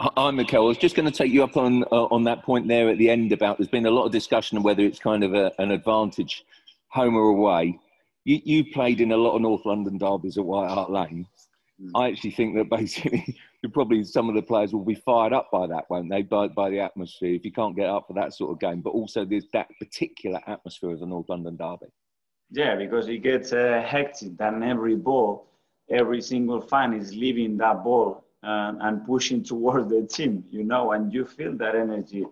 Hi, Mikel. I was just going to take you up on that point there at the end about there's been a lot of discussion on whether it's kind of an advantage, home or away. You played in a lot of North London derbies at White Hart Lane. I actually think that basically probably some of the players will be fired up by that, won't they, by the atmosphere, if you can't get up for that sort of game. But also there's that particular atmosphere of the North London derby. Yeah, because it gets hectic. Then every ball, every single fan is leaving that ball and pushing towards the team, and you feel that energy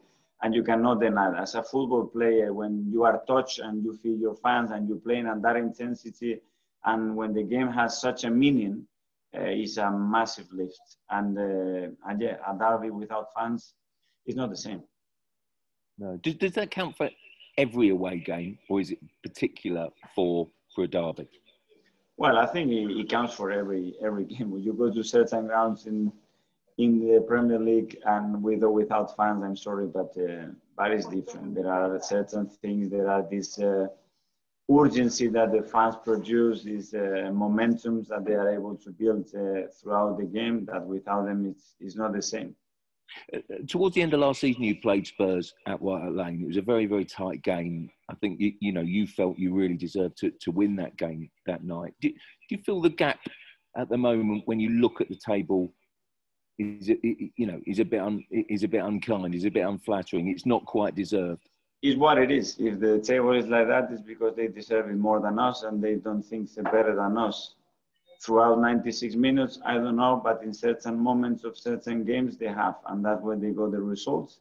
and you cannot deny that. As a football player, when you are touched and you feel your fans and you're playing at that intensity, and when the game has such a meaning, it's a massive lift. And yeah, a derby without fans is not the same. No. Does that count for every away game, or is it particular for a derby? Well, I think it counts for every game. When you go to certain grounds in the Premier League and with or without fans, I'm sorry, but it's different. There are certain things. There are this urgency that the fans produce, these momentums that they are able to build throughout the game. That without them, it's not the same. Towards the end of last season, you played Spurs at White Hart Lane. It was a very, very tight game. I think you felt you really deserved to win that game that night. Do you feel the gap at the moment when you look at the table is a bit unkind, is a bit unflattering? It's not quite deserved. It's what it is. If the table is like that, it's because they deserve it more than us and they don't think they're better than us. Throughout 96 minutes, I don't know, but in certain moments of certain games, they have. And that's where they got the results.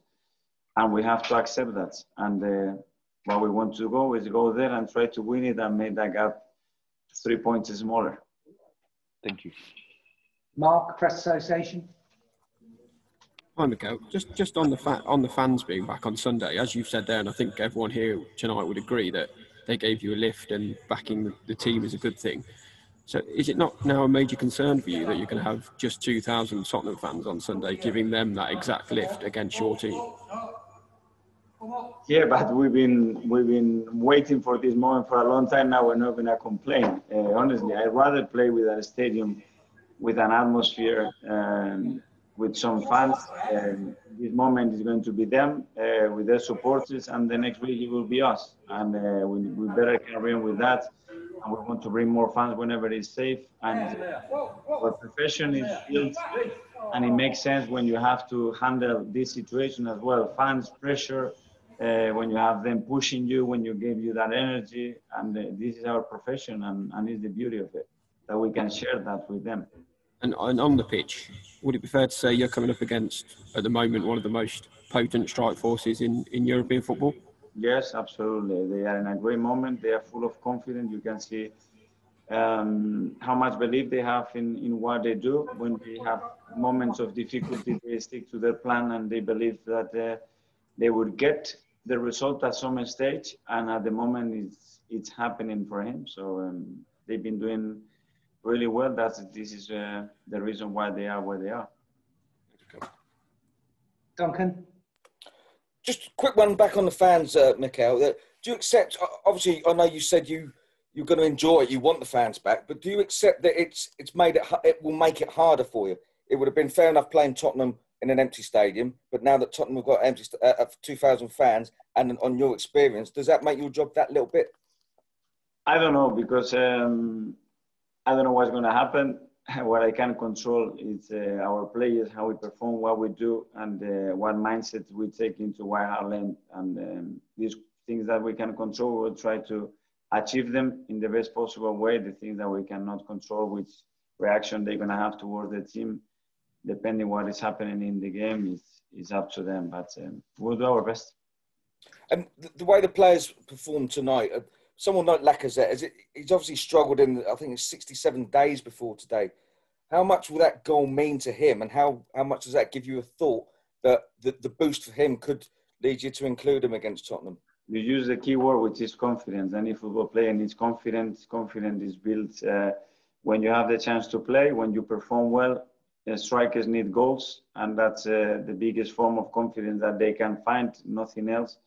And we have to accept that. And what we want to go is go there and try to win it and make that gap 3 points smaller. Thank you. Mark, Press Association. Hi, Mikel. Just on the fans being back on Sunday, as you've said there, and I think everyone here tonight would agree that they gave you a lift and backing the team is a good thing. So is it not now a major concern for you that you're going to have just 2,000 Tottenham fans on Sunday, giving them that exact lift against your team? Yeah, but we've been waiting for this moment for a long time now. We're not going to complain. Honestly, I'd rather play with a stadium with an atmosphere with some fans. This moment is going to be them with their supporters, and the next week it will be us. And we better carry on with that. And we want to bring more fans whenever it's safe. And our profession is built, and it makes sense when you have to handle this situation as well. Fans, pressure, when you have them pushing you, when you give you that energy. And this is our profession, and it's the beauty of it, that we can share that with them. And on the pitch, would it be fair to say you're coming up against, at the moment, one of the most potent strike forces in European football? Yes, absolutely. They are in a great moment. They are full of confidence. You can see how much belief they have in what they do. When they have moments of difficulty, they stick to their plan and they believe that they would get the result at some stage. And at the moment, it's happening for him. So they've been doing really well. This is the reason why they are where they are. Duncan? Just a quick one back on the fans, Mikel. Do you accept, obviously, I know you said you're going to enjoy it, you want the fans back, but do you accept that it will make it harder for you? It would have been fair enough playing Tottenham in an empty stadium, but now that Tottenham have got 2,000 fans, and on your experience, does that make your job that little bit? I don't know, because I don't know what's going to happen. What I can control is our players, how we perform, what we do, and what mindset we take into White Hart Lane. And these things that we can control, we'll try to achieve them in the best possible way. The things that we cannot control, which reaction they're going to have towards the team, depending what is happening in the game, is up to them. But we'll do our best. And the way the players performed tonight, someone like Lacazette, he's obviously struggled in, I think it's 67 days before today. How much will that goal mean to him, and how much does that give you a thought that the boost for him could lead you to include him against Tottenham? You use the key word, which is confidence. Any football player needs confidence. Confidence is built when you have the chance to play, when you perform well. Strikers need goals, and that's the biggest form of confidence that they can find, nothing else.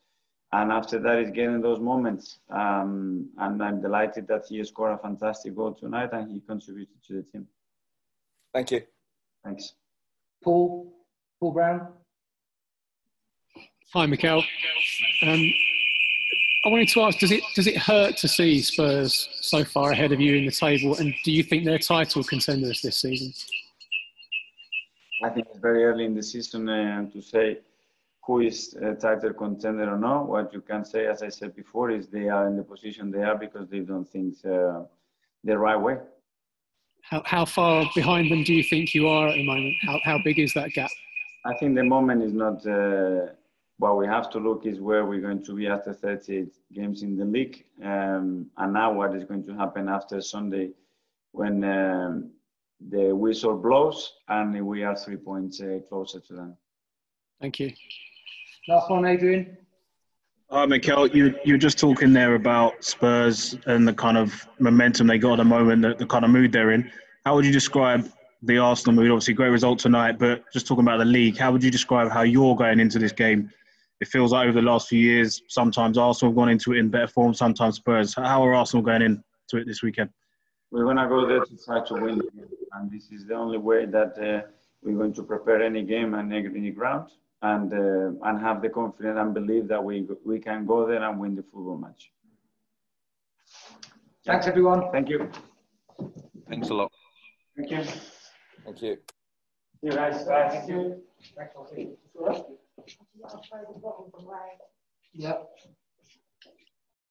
And after that, it's getting those moments. And I'm delighted that he scored a fantastic goal tonight and he contributed to the team. Thank you. Thanks. Paul? Paul Brown. Hi, Mikel. I wanted to ask, does it hurt to see Spurs so far ahead of you in the table, and do you think they're title contenders this season? I think it's very early in the season to say who is a title contender or not. What you can say, as I said before, is they are in the position they are because they've done things the right way. How far behind them do you think you are at the moment? How big is that gap? I think the moment is not what we have to look is where we're going to be after 38 games in the league, and now what is going to happen after Sunday when the whistle blows and we are 3 points closer to them. Thank you. Last one, Adrian. Hi, Mikel. You're just talking there about Spurs and the kind of momentum they got at the moment, the kind of mood they're in. How would you describe the Arsenal mood? Obviously, great result tonight, but just talking about the league, how would you describe how you're going into this game? It feels like over the last few years, sometimes Arsenal have gone into it in better form, sometimes Spurs. How are Arsenal going into it this weekend? We're going to go there to try to win, and this is the only way that we're going to prepare any game and any ground, and have the confidence and believe that we can go there and win the football match. Thanks, everyone. Thank you. Thanks a lot. Thank you. Thank you. See you guys. Thank you. Yep.